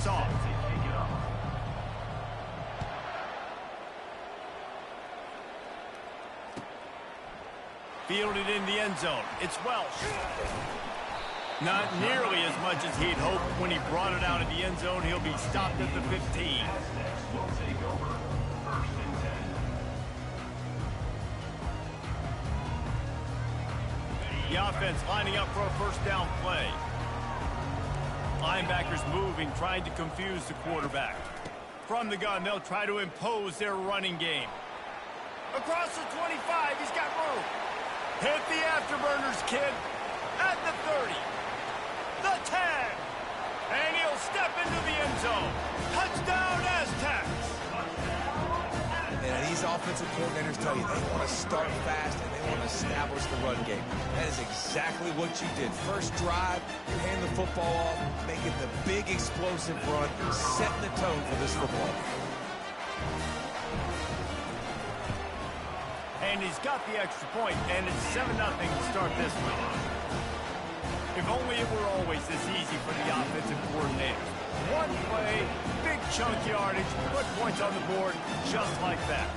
this off. Fielded in the end zone. It's Welsh. Not nearly as much as he'd hoped when he brought it out of the end zone. He'll be stopped at the 15. The offense lining up for a first down play. Linebackers moving, trying to confuse the quarterback. From the gun, they'll try to impose their running game. Across the 25, he's got room. Hit the afterburners, kid. At the 30. The 10. And he'll step into the end zone. Touchdown, Aztecs. And these offensive coordinators tell you they want to start fast and they want to establish the run game. That is exactly what you did. First drive, you hand the football off, making the big explosive run, setting the tone for this football. And he's got the extra point, and it's 7-0 to start this one. If only it were always this easy for the offensive coordinators. One play, big chunk yardage, put points on the board just like that.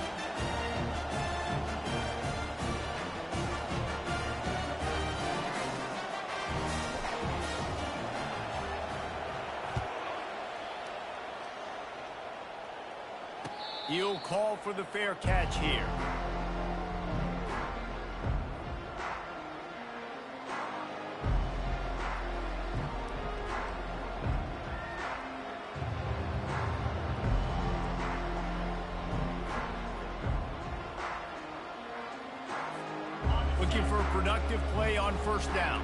He'll call for the fair catch here. Looking for a productive play on first down.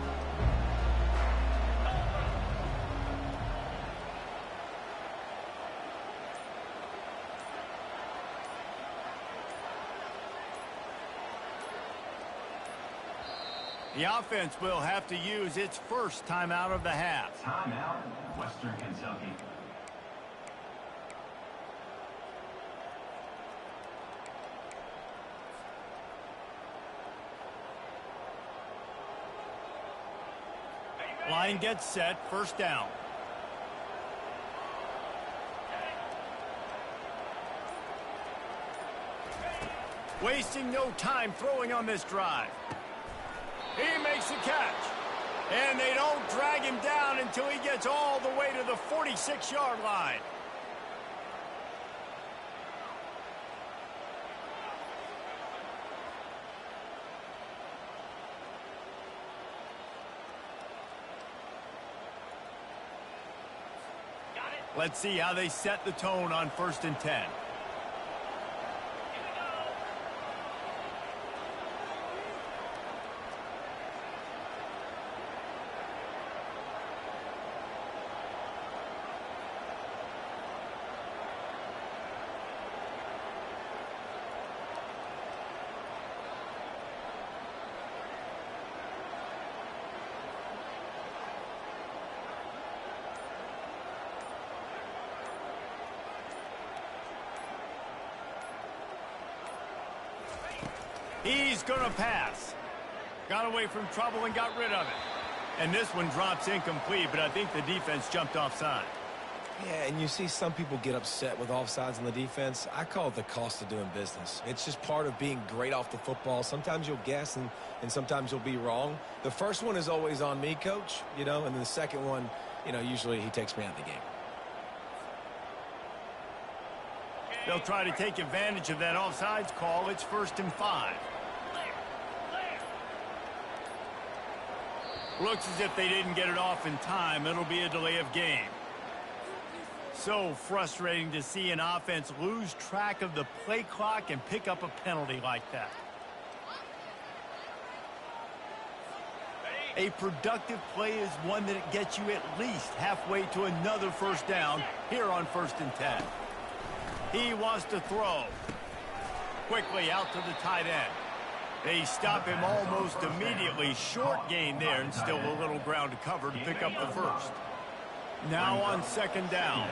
The offense will have to use its first timeout of the half. Timeout, Western Kentucky. Line gets set, first down. Wasting no time throwing on this drive. He makes the catch. And they don't drag him down until he gets all the way to the 46-yard line. Let's see how they set the tone on 1st and 10. He's going to pass. Got away from trouble and got rid of it. And this one drops incomplete, but I think the defense jumped offside. Yeah, and you see some people get upset with offsides in the defense. I call it the cost of doing business. It's just part of being great off the football. Sometimes you'll guess and sometimes you'll be wrong. The first one is always on me, Coach, and then the second one, usually he takes me out of the game. They'll try to take advantage of that offsides call. It's 1st and 5. Looks as if they didn't get it off in time. It'll be a delay of game. So frustrating to see an offense lose track of the play clock and pick up a penalty like that. A productive play is one that gets you at least halfway to another first down here on 1st and 10. He wants to throw. Quickly out to the tight end. They stop him almost immediately. Short gain there and still a little ground to cover to pick up the first. Now on 2nd down.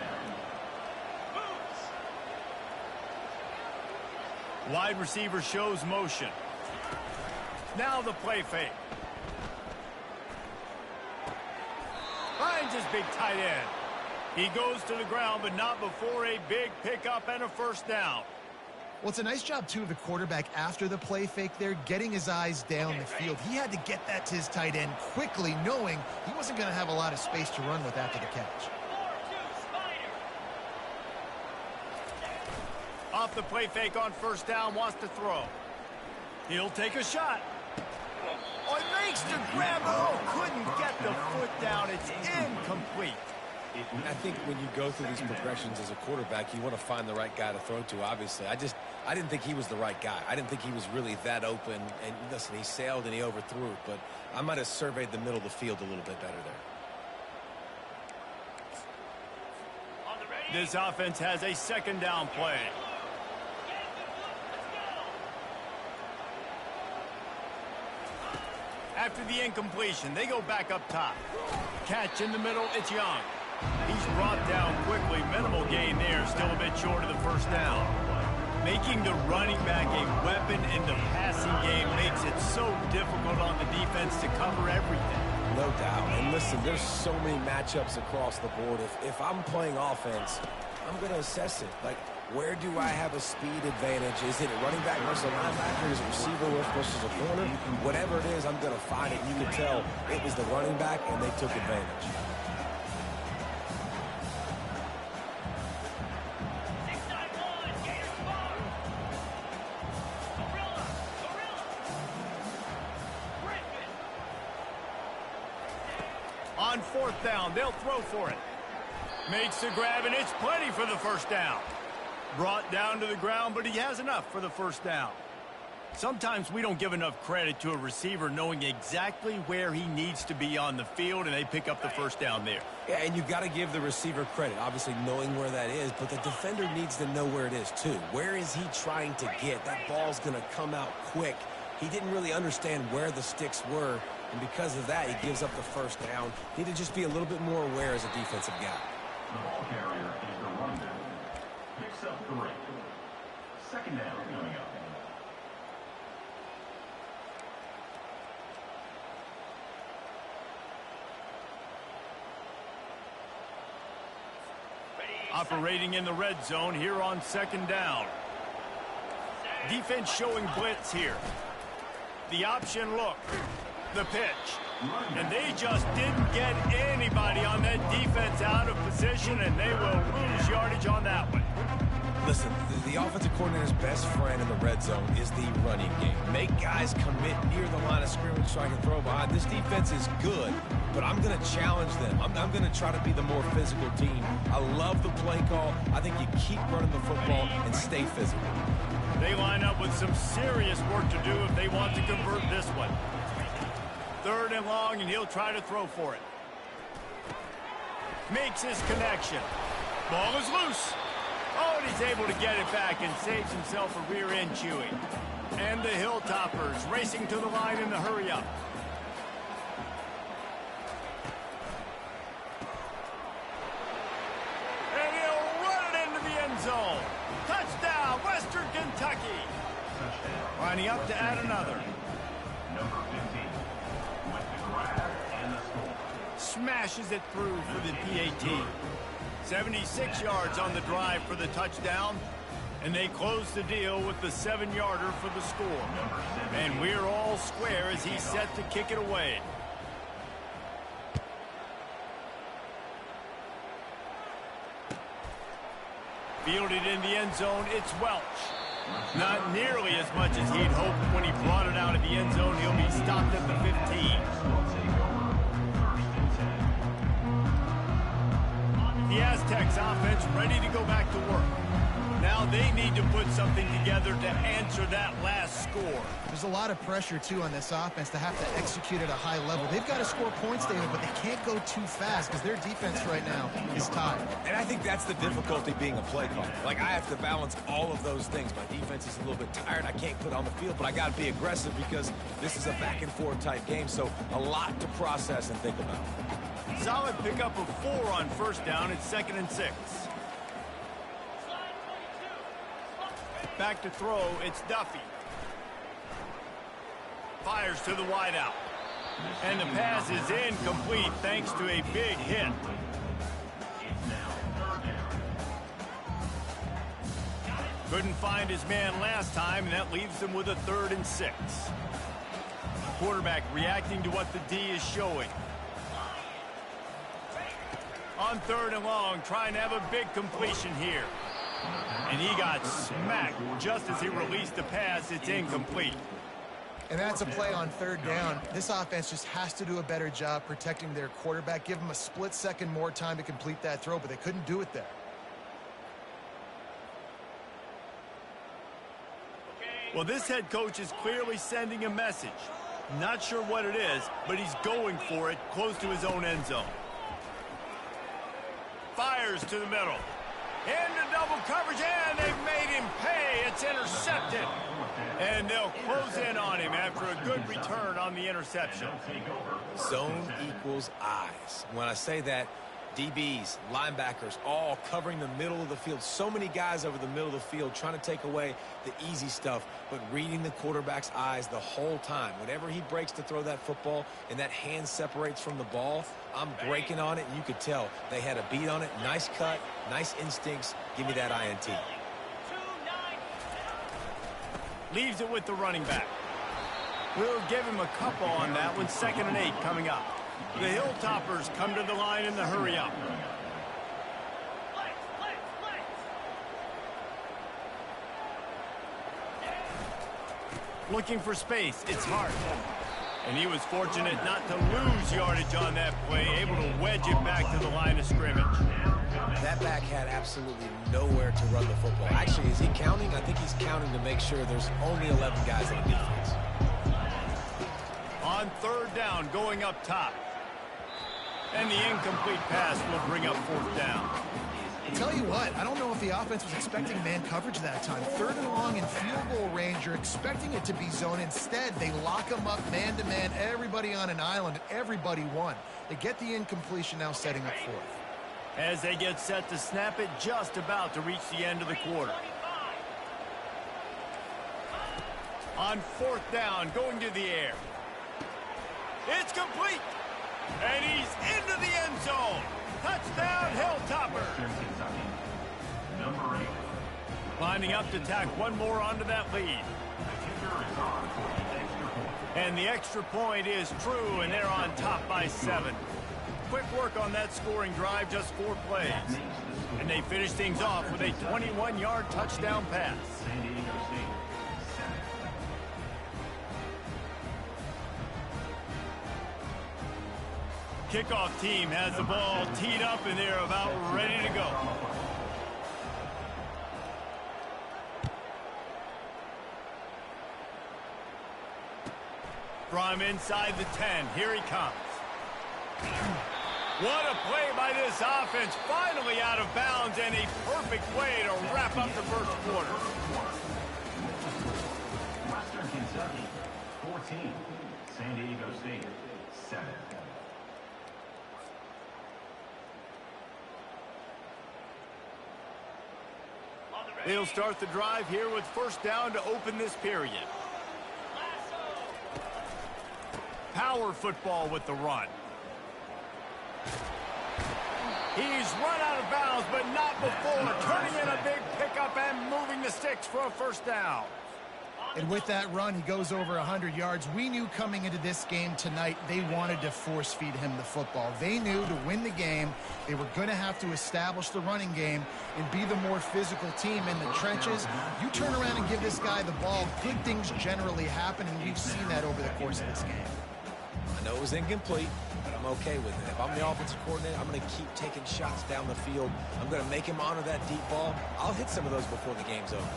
Wide receiver shows motion. Now the play fake. Finds his big tight end. He goes to the ground, but not before a big pickup and a first down. Well, it's a nice job, too, of the quarterback after the play fake there, getting his eyes down the field. He had to get that to his tight end quickly, knowing he wasn't going to have a lot of space to run with after the catch. Off the play fake on first down, wants to throw. He'll take a shot. Oh, he makes the grab. Oh, couldn't get the foot down. It's incomplete. I think when you go through these progressions as a quarterback, you want to find the right guy to throw to, obviously. I didn't think he was the right guy. I didn't think he was really that open. And listen, he sailed and he overthrew it, but I might have surveyed the middle of the field a little bit better there. This offense has a second down play. After the incompletion, they go back up top. Catch in the middle, it's Young. He's brought down quickly. Minimal gain there, still a bit short of the first down. Making the running back a weapon in the passing game makes it so difficult on the defense to cover everything. No doubt. And listen, there's so many matchups across the board. If I'm playing offense, I'm going to assess it. Like, where do I have a speed advantage? Is it a running back versus a linebacker? Is it receiver versus a corner? Whatever it is, I'm going to find it. You can tell it was the running back, and they took advantage. On fourth down, they'll throw for it. Makes the grab, and it's plenty for the first down. Brought down to the ground, but he has enough for the first down. Sometimes we don't give enough credit to a receiver knowing exactly where he needs to be on the field, and they pick up the first down there. Yeah, and you've got to give the receiver credit, obviously knowing where that is, but the defender needs to know where it is too. Where is he trying to get? That ball's going to come out quick. He didn't really understand where the sticks were, and because of that, he gives up the first down. Need to just be a little bit more aware as a defensive guy. The ball carrier is the running back. Picks up 3. Second down coming up. Operating in the red zone here on second down. Defense showing blitz here. The option look. The pitch. And they just didn't get anybody on that defense out of position, and they will lose yardage on that one. Listen, the offensive coordinator's best friend in the red zone is the running game. Make guys commit near the line of scrimmage so I can throw behind. This defense is good, but I'm going to challenge them. I'm going to try to be the more physical team. I love the play call. I think you keep running the football and stay physical. They line up with some serious work to do if they want to convert this one. Third and long, and he'll try to throw for it. Makes his connection. Ball is loose. Oh, and he's able to get it back and saves himself a rear end chewing. And the Hilltoppers racing to the line in the hurry-up. And he'll run it into the end zone. Touchdown, Western Kentucky. Lining up to add another. Number 15 with the grab and the score. Smashes it through for the PAT. 76 yards on the drive for the touchdown, and they close the deal with the 7-yarder for the score. And we're all square as he's set to kick it away. Fielded in the end zone, it's Welch. Not nearly as much as he'd hoped when he brought it out of the end zone. He'll be stopped at the 15. The Aztecs offense ready to go back to work. Now they need to put something together to answer that last score. There's a lot of pressure, too, on this offense to have to execute at a high level. They've got to score points, David, but they can't go too fast because their defense right now is tied. And I think that's the difficulty being a play caller. Like, I have to balance all of those things. My defense is a little bit tired. I can't put it on the field, but I got to be aggressive because this is a back-and-forth type game, so a lot to process and think about. Solid pickup of 4 on first down. It's 2nd and 6. Back to throw, it's Duffy. Fires to the wideout. And the pass is incomplete thanks to a big hit. Couldn't find his man last time, and that leaves him with a 3rd and 6. Quarterback reacting to what the D is showing. On 3rd and long, trying to have a big completion here. And he got smacked just as he released the pass. It's incomplete. And that's a play on 3rd down. This offense just has to do a better job protecting their quarterback. Give him a split second more time to complete that throw, but they couldn't do it there. Well, this head coach is clearly sending a message. Not sure what it is, but he's going for it close to his own end zone. Fires to the middle. Into double coverage, and they've made him pay. It's intercepted. And they'll close in on him after a good return on the interception. Zone equals eyes. When I say that, DBs, linebackers, all covering the middle of the field. So many guys over the middle of the field trying to take away the easy stuff, but reading the quarterback's eyes the whole time. Whenever he breaks to throw that football and that hand separates from the ball, I'm breaking on it, and you could tell they had a beat on it. Nice cut, nice instincts. Give me that INT. Leaves it with the running back. We'll give him a couple on that one. 2nd and 8 coming up. The Hilltoppers come to the line in the hurry up. Looking for space. It's hard. And he was fortunate not to lose yardage on that play, able to wedge it back to the line of scrimmage. That back had absolutely nowhere to run the football. Actually, is he counting? I think he's counting to make sure there's only 11 guys on defense. On 3rd down, going up top. And the incomplete pass will bring up 4th down. Tell you what, I don't know if the offense was expecting man coverage that time. 3rd and long in field goal range, you're expecting it to be zone. Instead, they lock them up man-to-man, everybody on an island, and everybody won. They get the incompletion, now setting up 4th. As they get set to snap it, just about to reach the end of the quarter. On 4th down, going to the air. It's complete. And he's into the end zone. Touchdown, Hilltoppers. Number 8. Lining up to tack one more onto that lead. And the extra point is true, and they're on top by 7. Quick work on that scoring drive, just 4 plays. And they finish things off with a 21-yard touchdown pass. Kickoff team has the ball teed up, and they're about ready to go. From inside the 10, here he comes. What a play by this offense. Finally out of bounds, and a perfect way to wrap up the first quarter. Western Kentucky, 14. San Diego State, 7. They'll start the drive here with 1st down to open this period. Power football with the run. He's run out of bounds, but not before. Turning in a big pickup and moving the sticks for a 1st down. And with that run, he goes over 100 yards. We knew coming into this game tonight, they wanted to force feed him the football. They knew to win the game, they were going to have to establish the running game and be the more physical team in the trenches. You turn around and give this guy the ball, good things generally happen, and we've seen that over the course of this game. I know it was incomplete, but I'm okay with it. If I'm the offensive coordinator, I'm going to keep taking shots down the field. I'm going to make him honor that deep ball. I'll hit some of those before the game's over.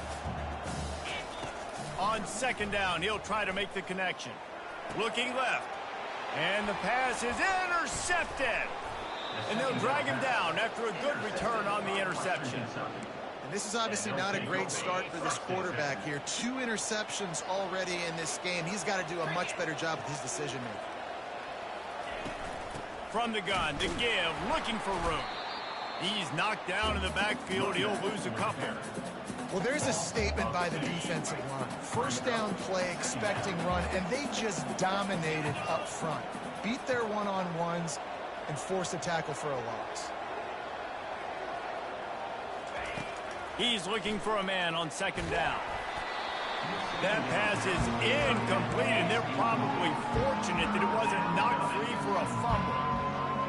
On 2nd down, he'll try to make the connection. Looking left. And the pass is intercepted. And they'll drag him down after a good return on the interception. And this is obviously not a great start for this quarterback here. 2 interceptions already in this game. He's got to do a much better job with his decision-making. From the gun to give, looking for room. He's knocked down in the backfield. He'll lose a couple. Well, there's a statement by the defensive line. 1st down play, expecting run, and they just dominated up front. Beat their one-on-ones and forced a tackle for a loss. He's looking for a man on second down. That pass is incomplete, and they're probably fortunate that it wasn't knocked free for a fumble.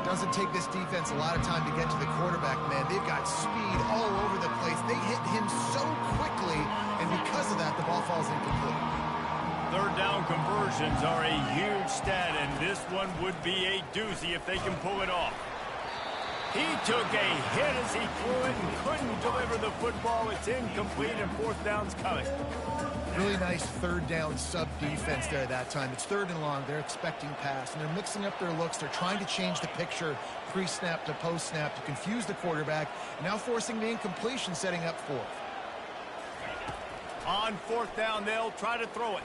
Doesn't take this defense a lot of time to get to the quarterback, man. They've got speed all over the place. They hit him so quickly, and because of that, the ball falls incomplete. Third down conversions are a huge stat, and this one would be a doozy if they can pull it off. He took a hit as he threw it and couldn't deliver the football. It's incomplete, and fourth down's coming. Really nice third down sub-defense there that time. It's third and long. They're expecting pass, and they're mixing up their looks. They're trying to change the picture pre-snap to post-snap to confuse the quarterback, now forcing the incompletion, setting up fourth. On fourth down, they'll try to throw it.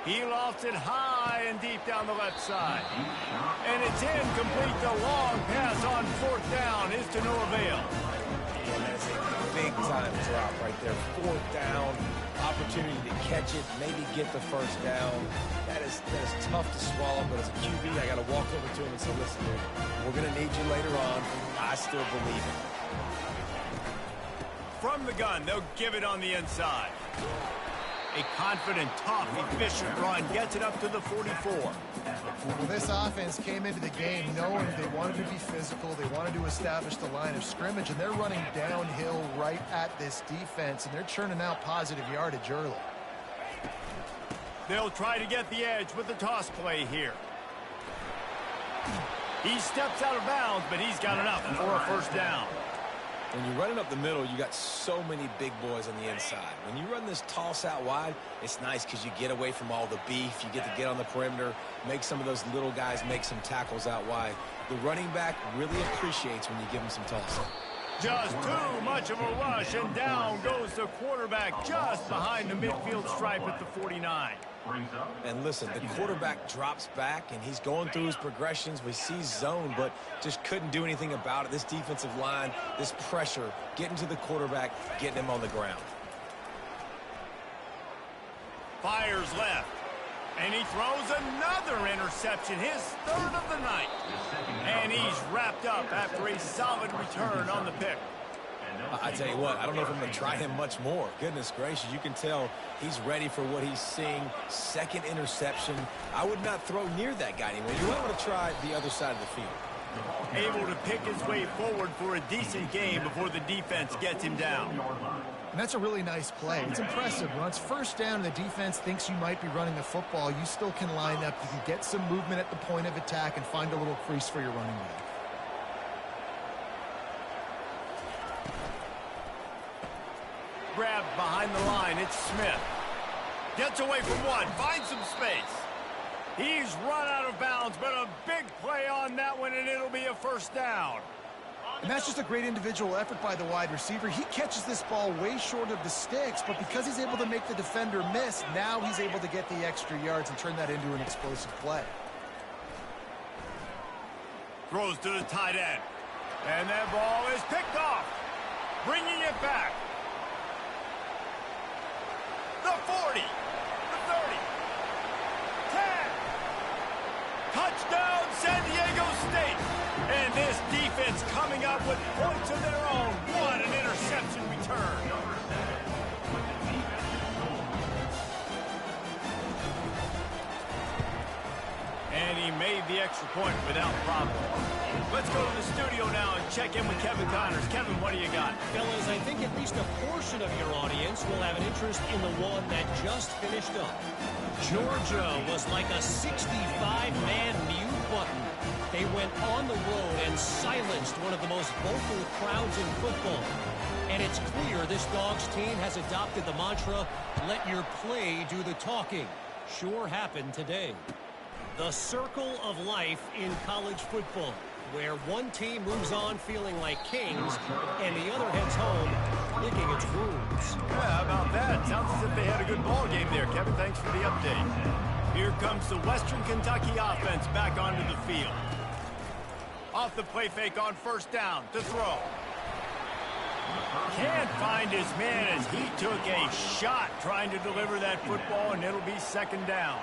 He lofts it high and deep down the left side. And it's incomplete. The long pass on fourth down is to no avail. And that's a big-time drop right there. Fourth down, opportunity to catch it, maybe get the first down. That is tough to swallow, but as a QB, I got to walk over to him and say, listen, dude, we're going to need you later on. I still believe it. From the gun, they'll give it on the inside. A confident, tough, efficient run gets it up to the 44. Well, this offense came into the game knowing they wanted to be physical. They wanted to establish the line of scrimmage, and they're running downhill right at this defense, and they're churning out positive yardage early. They'll try to get the edge with the toss play here. He steps out of bounds, but he's got enough for a first down. When you're running up the middle, you got so many big boys on the inside. When you run this toss out wide, it's nice because you get away from all the beef. You get to get on the perimeter, make some of those little guys make some tackles out wide. The running back really appreciates when you give him some toss. Just too much of a rush, and down goes the quarterback just behind the midfield stripe at the 49. And listen, the quarterback drops back, and he's going through his progressions. We see zone, but just couldn't do anything about it. This defensive line, this pressure, getting to the quarterback, getting him on the ground. Fires left, and he throws another interception, his third of the night. And he's wrapped up after a solid return on the pick. I tell you what, I don't know if I'm going to try him much more. Goodness gracious, you can tell he's ready for what he's seeing. Second interception. I would not throw near that guy anymore. You might want to try the other side of the field. Able to pick his way forward for a decent game before the defense gets him down. And that's a really nice play. It's impressive. When it's first down and the defense thinks you might be running the football, you still can line up. You can get some movement at the point of attack and find a little crease for your running back. Grabbed behind the line, it's Smith. Gets away from one, finds some space. He's run out of bounds, but a big play on that one, and it'll be a first down. And that's just a great individual effort by the wide receiver. He catches this ball way short of the sticks, but because he's able to make the defender miss, now he's able to get the extra yards and turn that into an explosive play. Throws to the tight end. And that ball is picked off. Bringing it back. The 40, the 30, 10. Touchdown, San Diego State. And this defense coming up with points of their own. What an interception return. And he made the extra point without problem. Let's go to the studio now and check in with Kevin Connors. Kevin, what do you got? Fellas, I think at least a portion of your audience will have an interest in the one that just finished up. Georgia was like a 65-man mute button. They went on the road and silenced one of the most vocal crowds in football. And it's clear this Dogs team has adopted the mantra, let your play do the talking. Sure happened today. The circle of life in college football, where one team moves on feeling like kings and the other heads home licking its wounds. Yeah, how about that? Sounds as if they had a good ball game there, Kevin. Thanks for the update. Here comes the Western Kentucky offense back onto the field. Off the play fake on first down to throw. Can't find his man as he took a shot trying to deliver that football, and it'll be second down.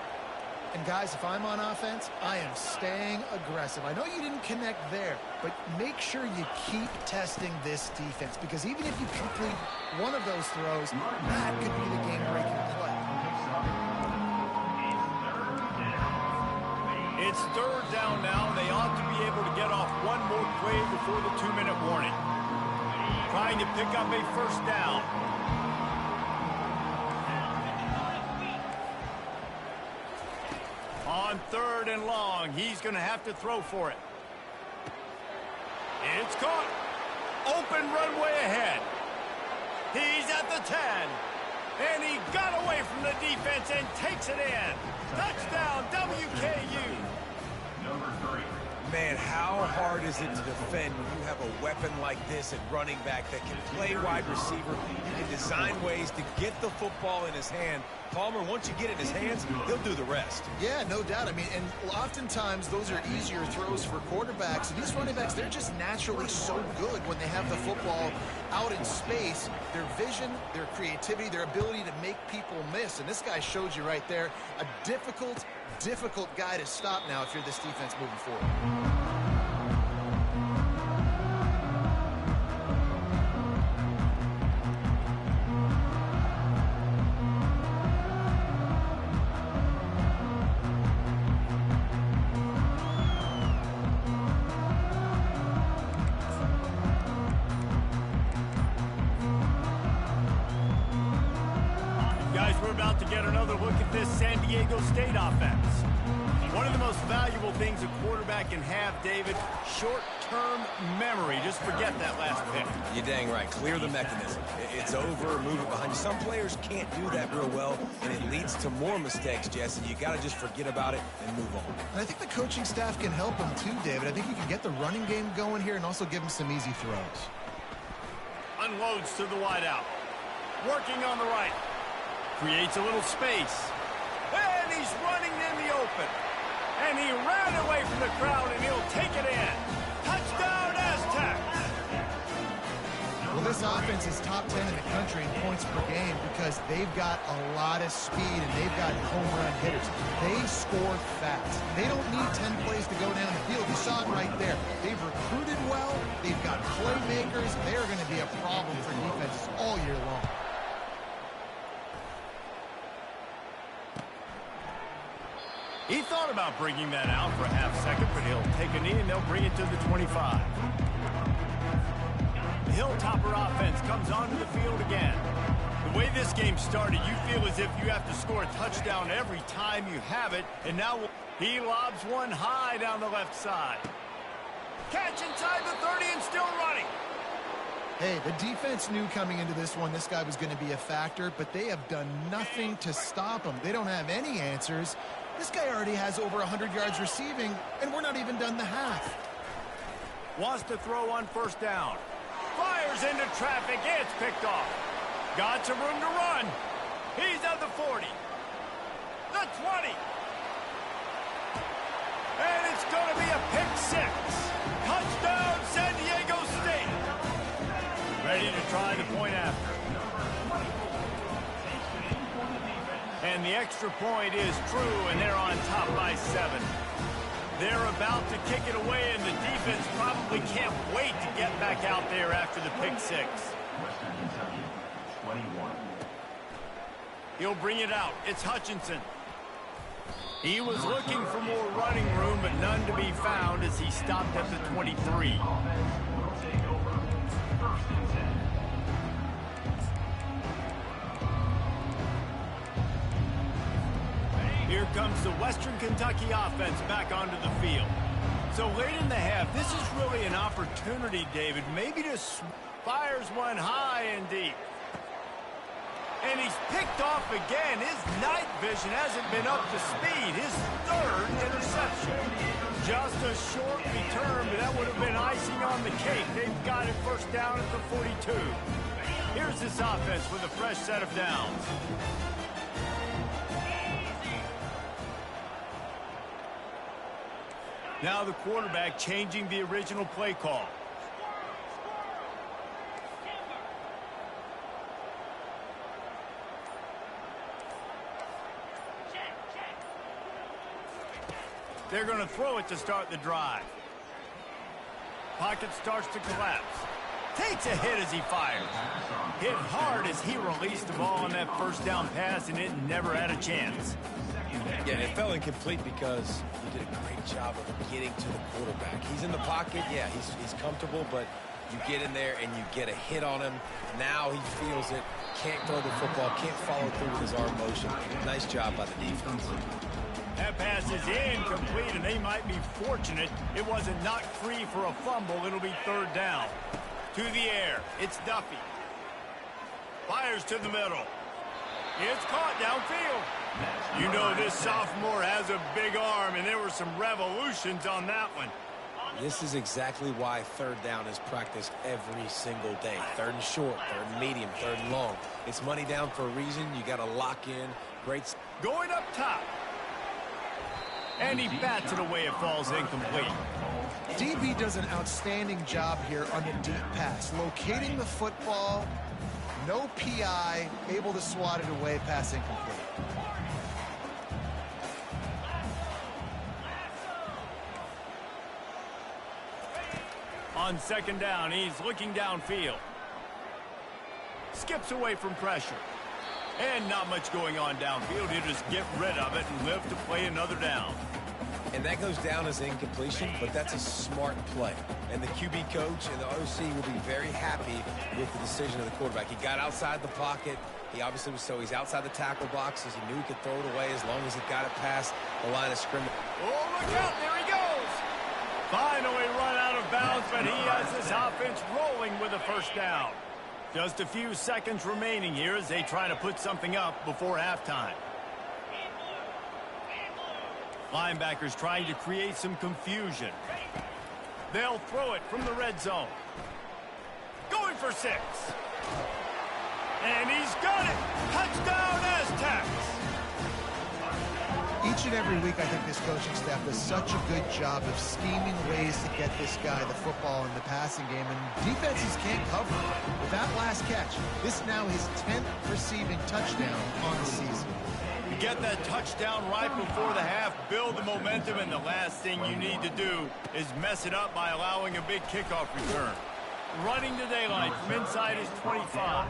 And guys, if I'm on offense, I am staying aggressive. I know you didn't connect there, but make sure you keep testing this defense, because even if you complete one of those throws, that could be the game-breaking play. It's third down now. They ought to be able to get off one more play before the 2-minute warning. Trying to pick up a first down. On 3rd and long, he's going to have to throw for it. It's caught. Open runway ahead. He's at the 10. And he got away from the defense and takes it in. Touchdown, WKU. Number 3. Man, how hard is it to defend when you have a weapon like this at running back that can play wide receiver? You can design ways to get the football in his hand. Palmer, once you get it in his hands, he'll do the rest. Yeah, no doubt. I mean, and oftentimes those are easier throws for quarterbacks. And these running backs, they're just naturally so good when they have the football out in space. Their vision, their creativity, their ability to make people miss. And this guy showed you right there, a difficult guy to stop now if you're this defense moving forward. We're about to get another look at this San Diego State offense. One of the most valuable things a quarterback can have, David, short-term memory. Just forget that last pick. You're dang right. Clear the mechanism. It's over, move it behind you. Some players can't do that real well, and it leads to more mistakes, Jess, and you got to just forget about it and move on. And I think the coaching staff can help him too, David. I think you can get the running game going here and also give him some easy throws. Unloads to the wideout. Working on the right. Creates a little space. And he's running in the open. And he ran away from the crowd, and he'll take it in. Touchdown, Aztecs! Well, this offense is top 10 in the country in points per game because they've got a lot of speed and they've got home run hitters. They score fast. They don't need 10 plays to go down the field. You saw it right there. They've recruited well. They've got playmakers. They're going to be a problem for defenses all year long. He thought about bringing that out for a half second, but he'll take a knee and they'll bring it to the 25. The Hilltopper offense comes onto the field again. The way this game started, you feel as if you have to score a touchdown every time you have it, and now he lobs one high down the left side. Catch inside the 30 and still running. Hey, the defense knew coming into this one this guy was going to be a factor, but they have done nothing to stop him. They don't have any answers. This guy already has over 100 yards receiving, and we're not even done the half. Wants to throw on first down. Fires into traffic. It's picked off. Got some room to run. He's at the 40. The 20. And it's going to be a pick six. Touchdown, San Diego State. Ready to try the point after. And the extra point is true, and they're on top by 7. They're about to kick it away, and the defense probably can't wait to get back out there after the pick six. Western Kentucky, 21. He'll bring it out. It's Hutchinson. He was looking for more running room, but none to be found as he stopped at the 23. Offense will take over. 1st and 10. Here comes the Western Kentucky offense back onto the field. So late in the half, this is really an opportunity, David, maybe to fires one high and deep. And he's picked off again. His night vision hasn't been up to speed. His 3rd interception. Just a short return, but that would have been icing on the cake. They've got it first down at the 42. Here's this offense with a fresh set of downs. Now the quarterback changing the original play call. They're going to throw it to start the drive. Pocket starts to collapse. Takes a hit as he fires. Hit hard as he released the ball on that first down pass, and it never had a chance. Yeah, it fell incomplete because he did a great job of getting to the quarterback. He's in the pocket. Yeah, he's comfortable, but you get in there and you get a hit on him. Now he feels it. Can't throw the football. Can't follow through with his arm motion. Nice job by the defense. That pass is incomplete, and they might be fortunate it wasn't knocked free for a fumble. It'll be third down. To the air. It's Duffy. Fires to the middle. It's caught downfield. You know this sophomore has a big arm, and there were some revolutions on that one. This is exactly why third down is practiced every single day. Third and short, third and medium, third and long. It's money down for a reason. You got to lock in. Great. Going up top. And he bats it away. It falls incomplete. DB does an outstanding job here on the deep pass. Locating the football, no PI, able to swat it away, pass incomplete. On second down, he's looking downfield. Skips away from pressure. And not much going on downfield. He'll just get rid of it and live to play another down. And that goes down as incompletion, but that's a smart play. And the QB coach and the OC will be very happy with the decision of the quarterback. He got outside the pocket. He obviously was he's outside the tackle boxes. He knew he could throw it away as long as he got it past the line of scrimmage. Oh, look out. There he goes. Finally run out of bounds, but he has this offense rolling with a first down. Just a few seconds remaining here as they try to put something up before halftime. Linebackers trying to create some confusion. They'll throw it from the red zone. Going for 6. And he's got it. Touchdown, Aztecs. Each and every week, I think this coaching staff does such a good job of scheming ways to get this guy the football in the passing game, and defenses can't cover. With that last catch, this now his 10th receiving touchdown on the season. You get that touchdown right before the half, build the momentum, and the last thing you need to do is mess it up by allowing a big kickoff return. Running to daylight from inside his 25.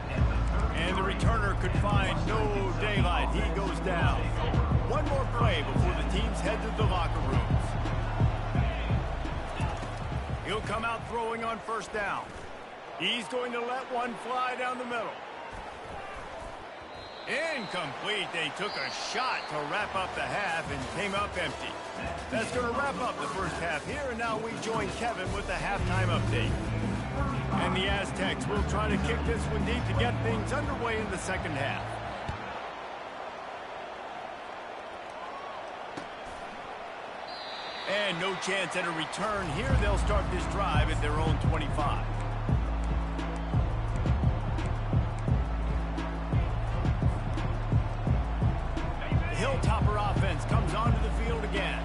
And the returner could find no daylight. He goes down. One more play before the teams head to the locker rooms. He'll come out throwing on first down. He's going to let one fly down the middle. Incomplete. They took a shot to wrap up the half and came up empty. That's going to wrap up the first half here, and now we join Kevin with the halftime update. And the Aztecs will try to kick this one deep to get things underway in the second half. And no chance at a return here. They'll start this drive at their own 25. Hilltopper offense comes onto the field again.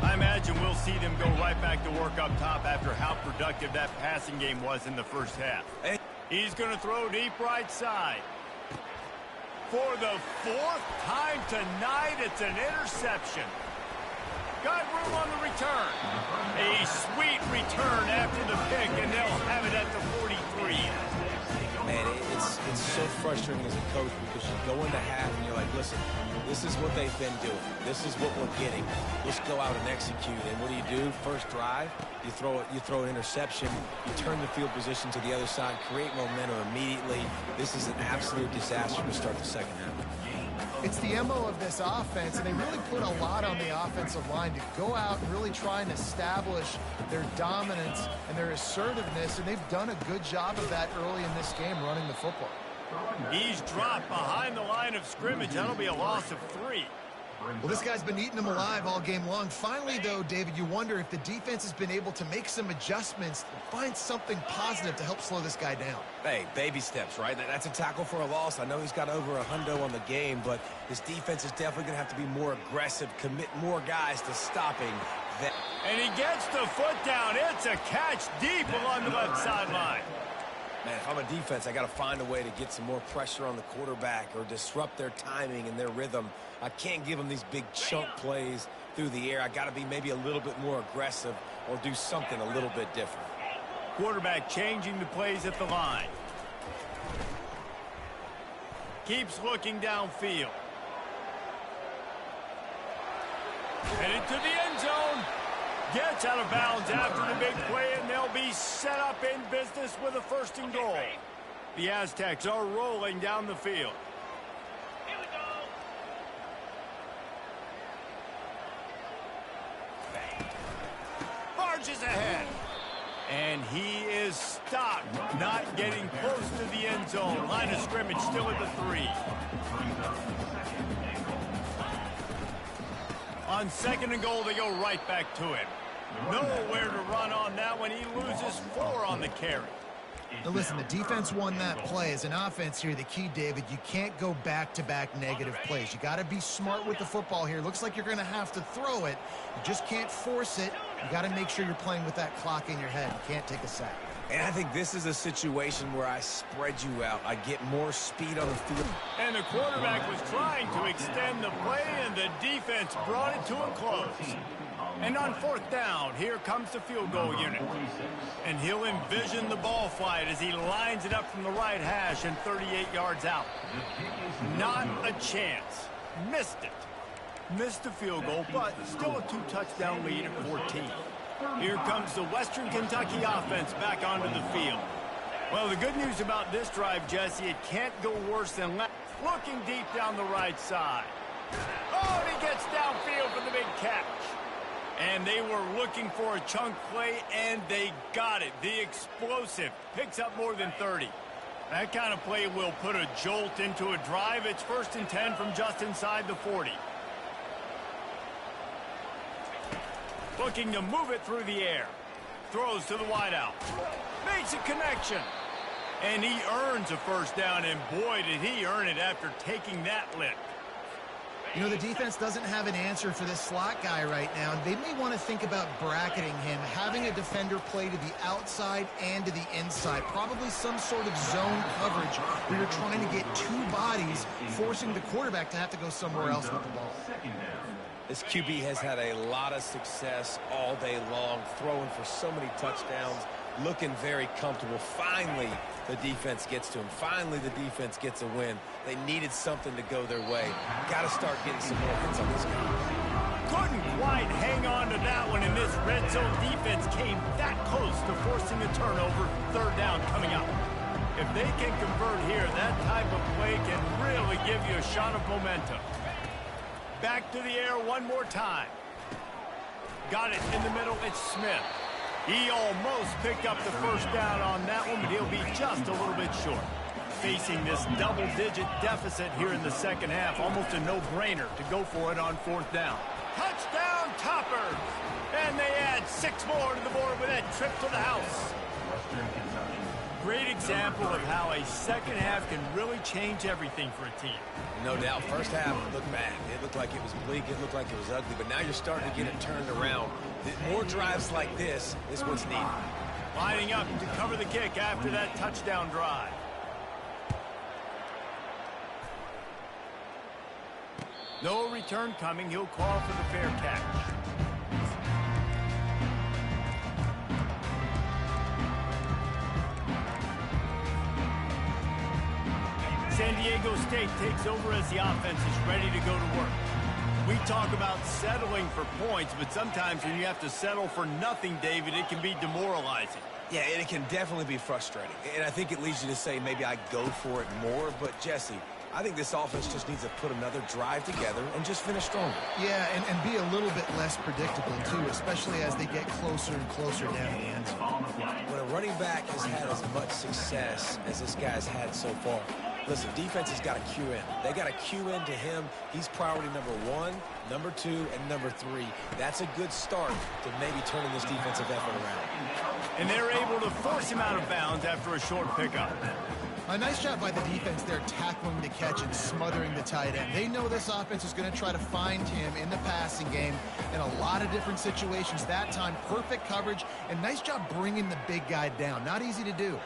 I imagine we'll see them go right back to work up top after how productive that passing game was in the first half. He's going to throw deep right side. For the 4th time tonight, it's an interception. Got room on the return. A sweet return after the pick, and they'll have it at the 43. Man, it's so frustrating as a coach because you go into half and you're like, listen, this is what they've been doing. This is what we're getting. Let's go out and execute. And what do? First drive, you throw an interception, you turn the field position to the other side, create momentum immediately. This is an absolute disaster to start the second half. It's the MO of this offense, and they really put a lot on the offensive line to go out and really try and establish their dominance and their assertiveness, and they've done a good job of that early in this game, running the football. He's dropped behind the line of scrimmage. That'll be a loss of 3. Well, this guy's been eating them alive all game long. Finally, though, David, you wonder if the defense has been able to make some adjustments, find something positive to help slow this guy down. Hey, baby steps, right? That's a tackle for a loss. I know he's got over a hundo on the game, but his defense is definitely going to have to be more aggressive, commit more guys to stopping that. And he gets the foot down. It's a catch deep along the left sideline. Man, if I'm a defense, I got to find a way to get some more pressure on the quarterback or disrupt their timing and their rhythm. I can't give them these big chunk plays through the air. I got to be maybe a little bit more aggressive or do something a little bit different. Quarterback changing the plays at the line. Keeps looking downfield. Headed to the end zone. Gets out of bounds after the big play, and they'll be set up in business with a 1st and goal. The Aztecs are rolling down the field. Here we go. Barges ahead. And he is stopped, not getting close to the end zone. Line of scrimmage still at the 3. On 2nd and goal, they go right back to him. Nowhere to run on that one. He loses 4 on the carry. Now listen, the defense won that play. As an offense here, the key, David, you can't go back-to-back negative plays. You got to be smart with the football here. Looks like you're going to have to throw it. You just can't force it. You got to make sure you're playing with that clock in your head. You can't take a sack. And I think this is a situation where I spread you out. I get more speed on the field. And the quarterback was trying to extend the play, and the defense brought it to a close. And on 4th down, here comes the field goal unit. And he'll envision the ball flight as he lines it up from the right hash and 38 yards out. Not a chance. Missed it. Missed the field goal, but still a 2-touchdown lead at 14. Here comes the Western Kentucky offense back onto the field. Well, the good news about this drive, Jesse, it can't go worse than last. Looking deep down the right side. Oh, and he gets downfield for the big catch. And they were looking for a chunk play, and they got it. The explosive picks up more than 30. That kind of play will put a jolt into a drive. It's 1st and 10 from just inside the 40. Looking to move it through the air. Throws to the wideout. Makes a connection. And he earns a 1st down, and boy, did he earn it after taking that lick. You know, the defense doesn't have an answer for this slot guy right now. They may want to think about bracketing him, having a defender play to the outside and to the inside. Probably some sort of zone coverage where you're trying to get 2 bodies, forcing the quarterback to have to go somewhere else with the ball. This QB has had a lot of success all day long, throwing for so many touchdowns, looking very comfortable. Finally, the defense gets to him. Finally, the defense gets a win. They needed something to go their way. Got to start getting some more hits on this guy. Couldn't quite hang on to that one, and this red zone defense came that close to forcing a turnover. 3rd down coming up. If they can convert here, that type of play can really give you a shot of momentum. Back to the air one more time. Got it in the middle. It's Smith. He almost picked up the 1st down on that one, but he'll be just a little bit short. Facing this double-digit deficit here in the 2nd half, almost a no-brainer to go for it on 4th down. Touchdown, Topper! And they add 6 more to the board with that trip to the house. Great example of how a 2nd half can really change everything for a team. No doubt, 1st half looked bad. It looked like it was bleak. It looked like it was ugly. But now you're starting to get it turned around. More drives like this is what's needed. Lining up to cover the kick after that touchdown drive. No return coming. He'll call for the fair catch. San Diego State takes over as the offense is ready to go to work. We talk about settling for points, but sometimes when you have to settle for nothing, David, it can be demoralizing. Yeah, and it can definitely be frustrating. And I think it leads you to say maybe I go for it more. But, Jesse, I think this offense just needs to put another drive together and just finish stronger. Yeah, and be a little bit less predictable, too, especially as they get closer and closer down the end zone. When a running back has had as much success as this guy's had so far, listen, defense has got to cue in. They got to cue in to him. He's priority number 1, number 2, and number 3. That's a good start to maybe turning this defensive effort around. And they're able to force him out of bounds after a short pickup. A nice job by the defense there, tackling the catch and smothering the tight end. They know this offense is going to try to find him in the passing game in a lot of different situations. That time, perfect coverage, and nice job bringing the big guy down. Not easy to do.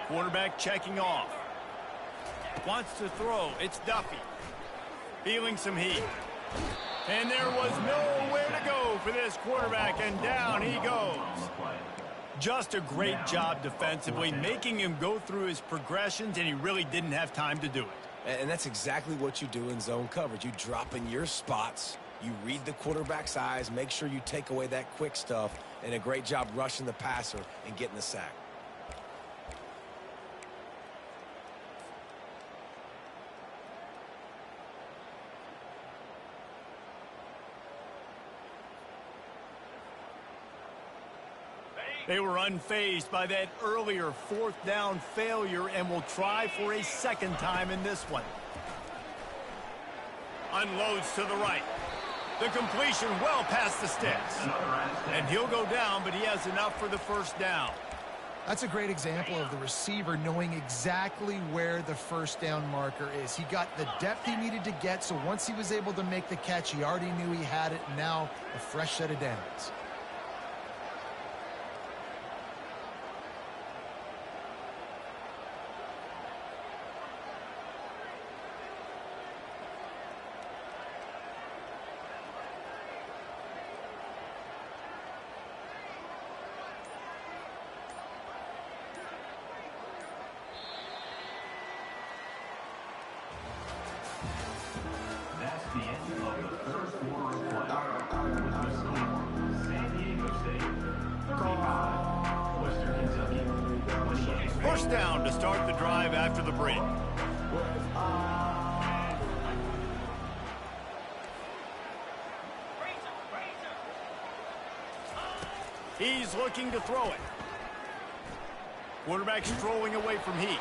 Quarterback checking off. Wants to throw. It's Duffy. Feeling some heat. And there was nowhere to go for this quarterback, and down he goes. Just a great job defensively, making him go through his progressions, and he really didn't have time to do it. And that's exactly what you do in zone coverage. You drop in your spots, you read the quarterback's eyes, make sure you take away that quick stuff, and a great job rushing the passer and getting the sack. They were unfazed by that earlier fourth down failure and will try for a second time in this one. Unloads to the right. The completion well past the sticks. And he'll go down, but he has enough for the first down. That's a great example of the receiver knowing exactly where the first down marker is. He got the depth he needed to get, so once he was able to make the catch, he already knew he had it. Now a fresh set of downs. That's the end of the first quarter of play. With the score, San Diego State 35, Western Kentucky 28. First down to start the drive after the break. He's looking to throw it. Quarterback strolling away from heat.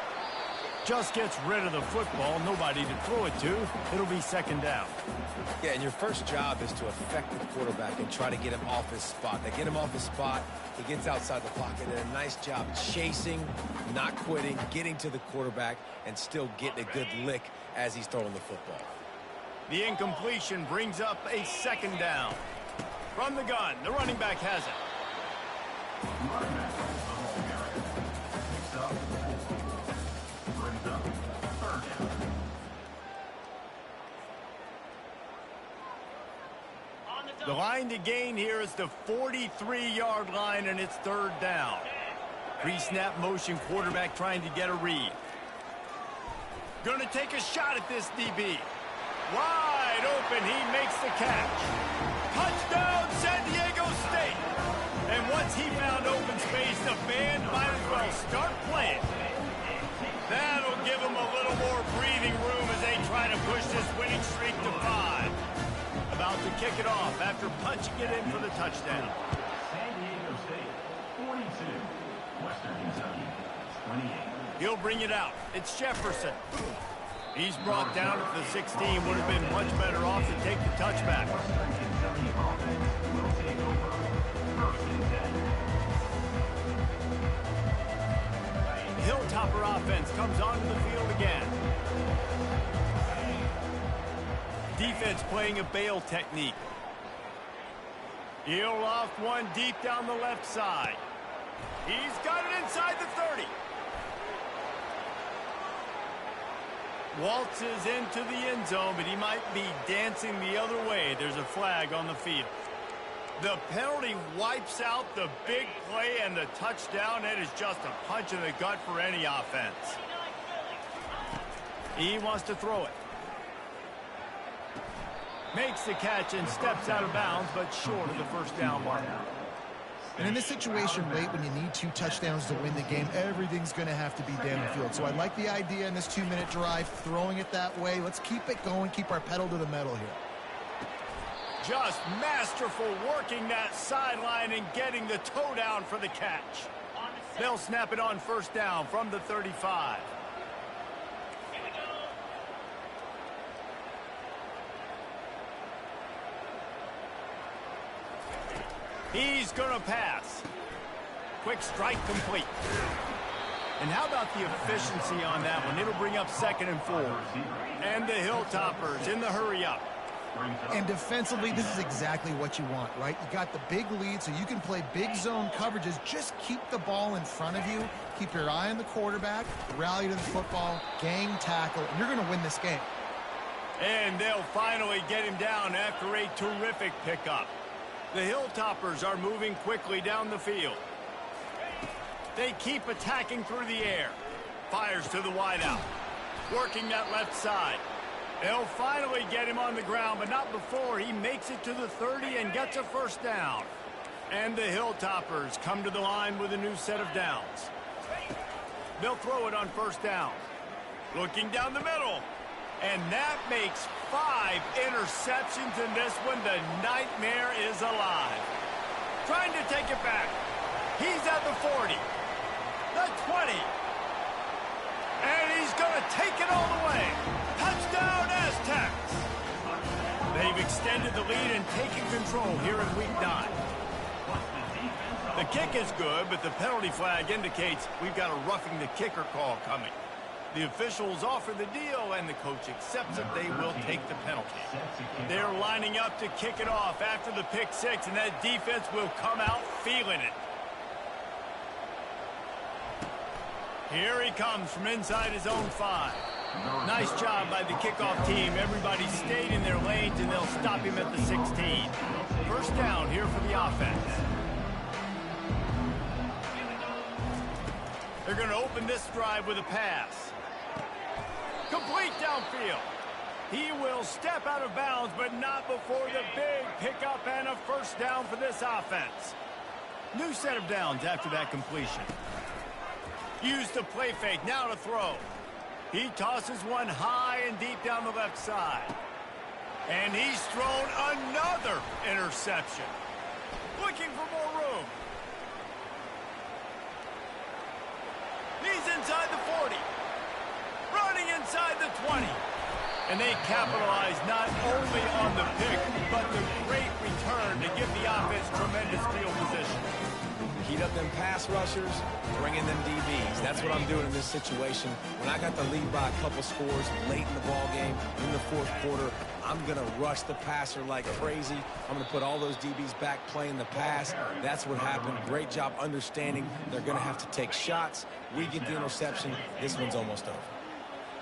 Just gets rid of the football. Nobody to throw it to. It'll be second down. Yeah, and your first job is to affect the quarterback and try to get him off his spot. They get him off his spot, he gets outside the pocket, and a nice job chasing, not quitting, getting to the quarterback, and still getting a good lick as he's throwing the football. The incompletion brings up a second down. From the gun, the running back has it. Running back, the ball carrier. Picks up 4. Brings up third down. The line to gain here is the 43-yard line, and it's third down. Pre-snap motion quarterback trying to get a read. Going to take a shot at this DB. Wide open, he makes the catch. Touchdown, San Diego State. And once he found open space, the band might as well start playing. That'll give him a little more breathing room as they try to push this winning streak to 5. About to kick it off after punching it in for the touchdown. San Diego State 42, Western Kentucky 28. He'll bring it out. It's Jefferson. He's brought down at the 16. Would have been much better off to take the touchback. Western Kentucky offense will take over. First and 10. The Hilltopper offense comes onto the field again. Defense playing a bail technique. He'll loft one deep down the left side. He's got it inside the 30. Waltzes into the end zone, but he might be dancing the other way. There's a flag on the field. The penalty wipes out the big play and the touchdown. It is just a punch in the gut for any offense. He wants to throw it. Makes the catch and steps out of bounds, but short of the first down mark. And in this situation late when you need 2 touchdowns to win the game, everything's going to have to be downfield. So I like the idea in this 2-minute drive, throwing it that way. Let's keep it going, keep our pedal to the metal here. Just masterful working that sideline and getting the toe down for the catch. They'll snap it on first down from the 35. He's going to pass. Quick strike complete. And how about the efficiency on that one? It'll bring up second and 4. And the Hilltoppers in the hurry up. brings up And defensively, this is exactly what you want, right? You got the big lead, so you can play big zone coverages. Just keep the ball in front of you. Keep your eye on the quarterback, rally to the football, gang tackle, and you're going to win this game. And they'll finally get him down after a terrific pickup. The Hilltoppers are moving quickly down the field. They keep attacking through the air. Fires to the wideout. Working that left side. They'll finally get him on the ground, but not before he makes it to the 30 and gets a first down. And the Hilltoppers come to the line with a new set of downs. They'll throw it on first down. Looking down the middle. And that makes 5 interceptions in this one. The nightmare is alive. Trying to take it back. He's at the 40. The 20. And he's going to take it all the way. Touchdown, Aztecs. They've extended the lead and taken control here in Week 9. The kick is good, but the penalty flag indicates we've got a roughing the kicker call coming. The officials offer the deal, and the coach accepts it. They will take the penalty. They're lining up to kick it off after the pick six, and that defense will come out feeling it. Here he comes from inside his own 5. Nice job by the kickoff team. Everybody stayed in their lanes, and they'll stop him at the 16. First down here for the offense. They're going to open this drive with a pass. Complete downfield. He will step out of bounds, but not before the big pickup and a first down for this offense. New set of downs after that completion. Used the play fake, now to throw. He tosses one high and deep down the left side. And he's thrown another interception. Looking for more room. He's inside the 40. Running inside the 20. And they capitalize not only on the pick, but the great return to give the offense tremendous field position. Heat up them pass rushers, bring in them DBs. That's what I'm doing in this situation. When I got the lead by a couple scores late in the ball game, in the fourth quarter, I'm going to rush the passer like crazy. I'm going to put all those DBs back playing the pass. That's what happened. Great job understanding they're going to have to take shots. We get the interception. This one's almost over.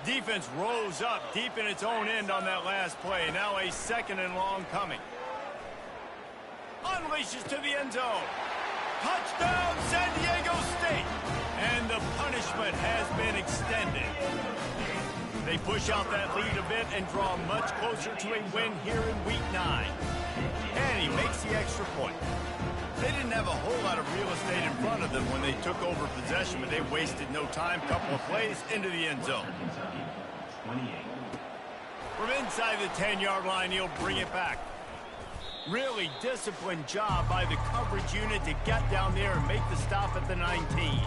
Defense rose up deep in its own end on that last play. Now a second and long coming. Unleashes to the end zone. Touchdown, San Diego State. And the punishment has been extended. They push out that lead a bit and draw much closer to a win here in Week 9. And he makes the extra point. They didn't have a whole lot of real estate in front of them when they took over possession, but they wasted no time. Couple of plays into the end zone. From inside the 10-yard line, he'll bring it back. Really disciplined job by the coverage unit to get down there and make the stop at the 19.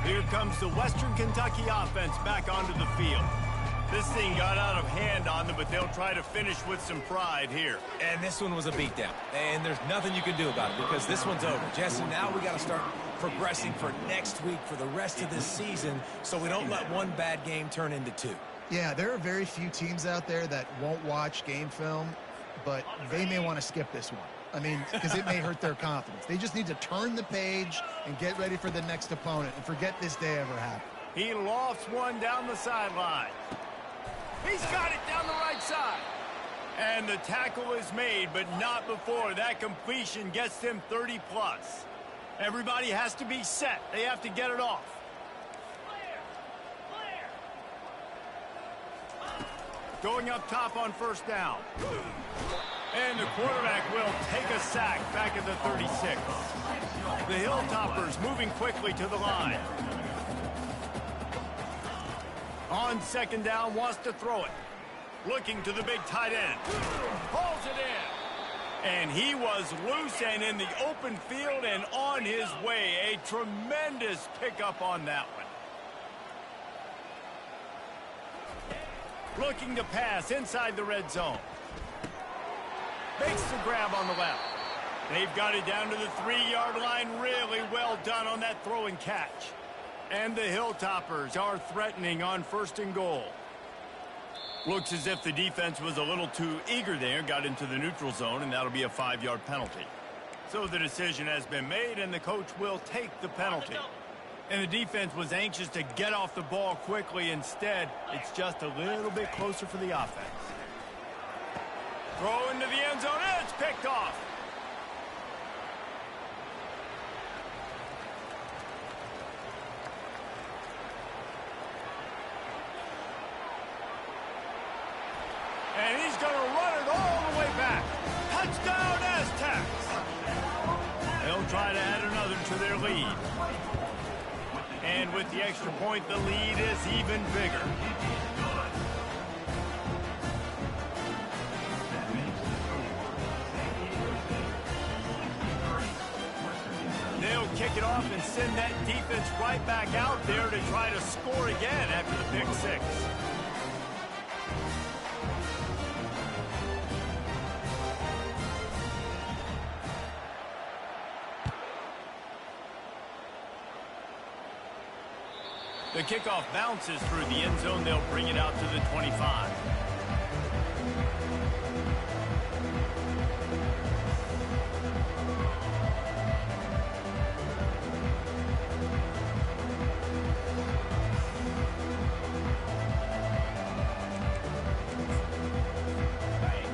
Here comes the Western Kentucky offense back onto the field. This thing got out of hand on them, but they'll try to finish with some pride here. And this one was a beatdown. And there's nothing you can do about it because this one's over. Jesse, now we got to start progressing for next week for the rest of this season so we don't let one bad game turn into 2. Yeah, there are very few teams out there that won't watch game film, but they may want to skip this one. I mean, because it may hurt their confidence. They just need to turn the page and get ready for the next opponent and forget this day ever happened. He lofts one down the sideline. He's got it down the right side. And the tackle is made, but not before that completion gets them 30+. Everybody has to be set. They have to get it off. Going up top on first down. And the quarterback will take a sack back at the 36. The Hilltoppers moving quickly to the line. On second down, wants to throw it. Looking to the big tight end. Pulls it in. And he was loose and in the open field and on his way. A tremendous pickup on that one. Looking to pass inside the red zone. Makes the grab on the left. They've got it down to the 3-yard line. Really well done on that throw and catch. And the Hilltoppers are threatening on 1st and goal. Looks as if the defense was a little too eager there, got into the neutral zone, and that'll be a 5-yard penalty. So the decision has been made, and the coach will take the penalty. And the defense was anxious to get off the ball quickly. Instead, it's just a little bit closer for the offense. Throw into the end zone, and it's picked off. And he's going to run it all the way back. Touchdown, Aztecs. They'll try to add another to their lead. And with the extra point, the lead is even bigger. They'll kick it off and send that defense right back out there to try to score again after the pick six. The kickoff bounces through the end zone. They'll bring it out to the 25.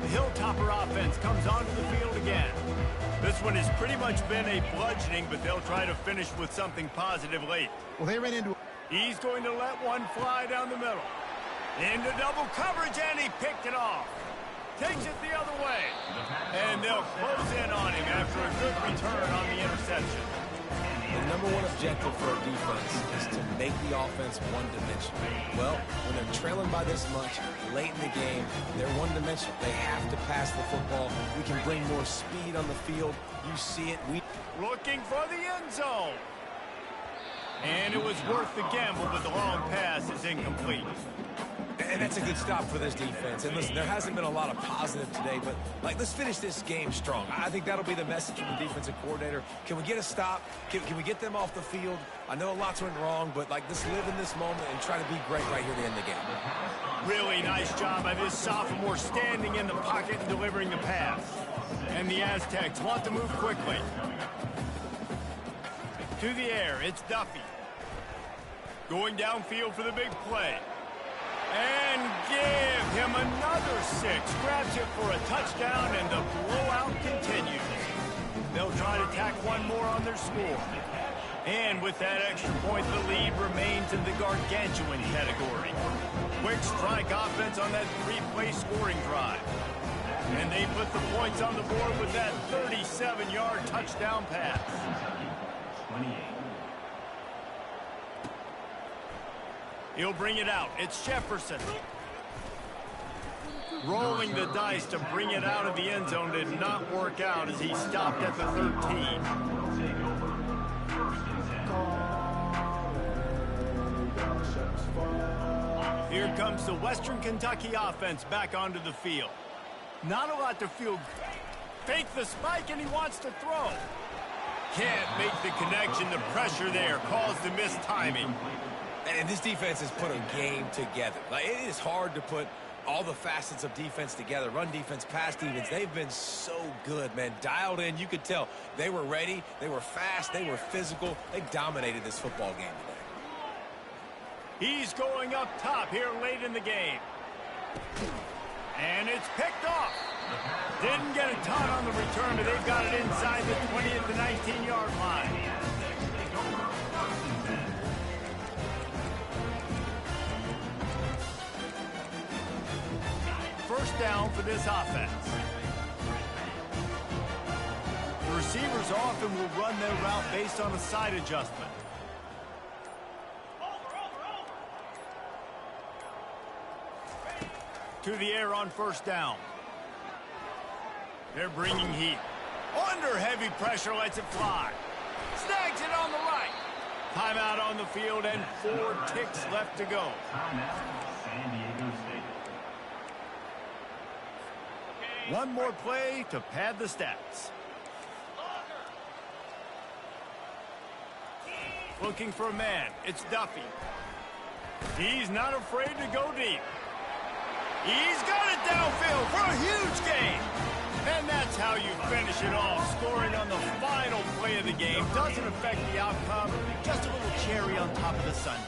The Hilltopper offense comes onto the field again. This one has pretty much been a bludgeoning, but they'll try to finish with something positive late. Well, they ran into... He's going to let one fly down the middle. Into double coverage, and he picked it off. Takes it the other way. And they'll close in on him after a good return on the interception. The number one objective for a defense is to make the offense one-dimensional. Well, when they're trailing by this much, late in the game, they're one-dimensional. They have to pass the football. We can bring more speed on the field. You see it. Looking for the end zone. And it was worth the gamble, but the long pass is incomplete. And that's a good stop for this defense. And listen, there hasn't been a lot of positive today, but, let's finish this game strong. I think that'll be the message from the defensive coordinator. Can we get a stop? Can we get them off the field? I know lots went wrong, but, let's live in this moment and try to be great right here to end the game. Really nice job by this sophomore standing in the pocket and delivering the pass. And the Aztecs want to move quickly. To the air, it's Duffy. Going downfield for the big play. And give him another 6. Grabs it for a touchdown, and the blowout continues. They'll try to tack one more on their score. And with that extra point, the lead remains in the gargantuan category. Quick strike offense on that 3-play scoring drive. And they put the points on the board with that 37-yard touchdown pass. 28. He'll bring it out. It's Jefferson. Rolling the dice to bring it out of the end zone did not work out as he stopped at the 13. Here comes the Western Kentucky offense back onto the field. Not a lot to feel. Fake the spike, and he wants to throw. Can't make the connection. The pressure there caused the missed timing. And this defense has put a game together. It is hard to put all the facets of defense together. Run defense, pass defense. They've been so good, man. Dialed in. You could tell they were ready. They were fast. They were physical. They dominated this football game today. He's going up top here late in the game. And it's picked off. Didn't get a ton on the return, but they've got it inside the 20 at the 19-yard line. First down for this offense. The receivers often will run their route based on a side adjustment. To the air on first down. They're bringing heat. Under heavy pressure, lets it fly. Snags it on the right. Timeout on the field and 4 ticks left to go. Timeout, San Diego State. One more play to pad the stats. Looking for a man. It's Duffy. He's not afraid to go deep. He's got it downfield for a huge gain. And that's how you finish it off. Scoring on the final play of the game doesn't affect the outcome. Just a little cherry on top of the sundae.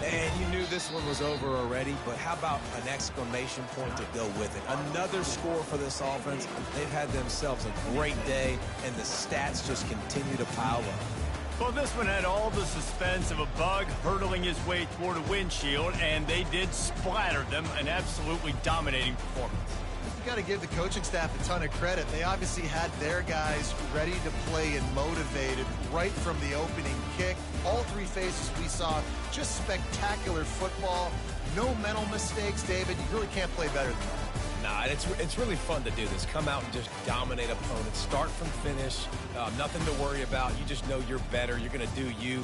And you knew this one was over already, but how about an exclamation point to go with it? Another score for this offense. They've had themselves a great day, and the stats just continue to pile up. Well, this one had all the suspense of a bug hurtling his way toward a windshield, and they did splatter them. An absolutely dominating performance. You got to give the coaching staff a ton of credit. They obviously had their guys ready to play and motivated right from the opening kick. All three phases we saw, just spectacular football. No mental mistakes, David. You really can't play better than that. Nah, it's really fun to do this. Come out and just dominate opponents. Start from finish. Nothing to worry about. You just know you're better. You're going to do you.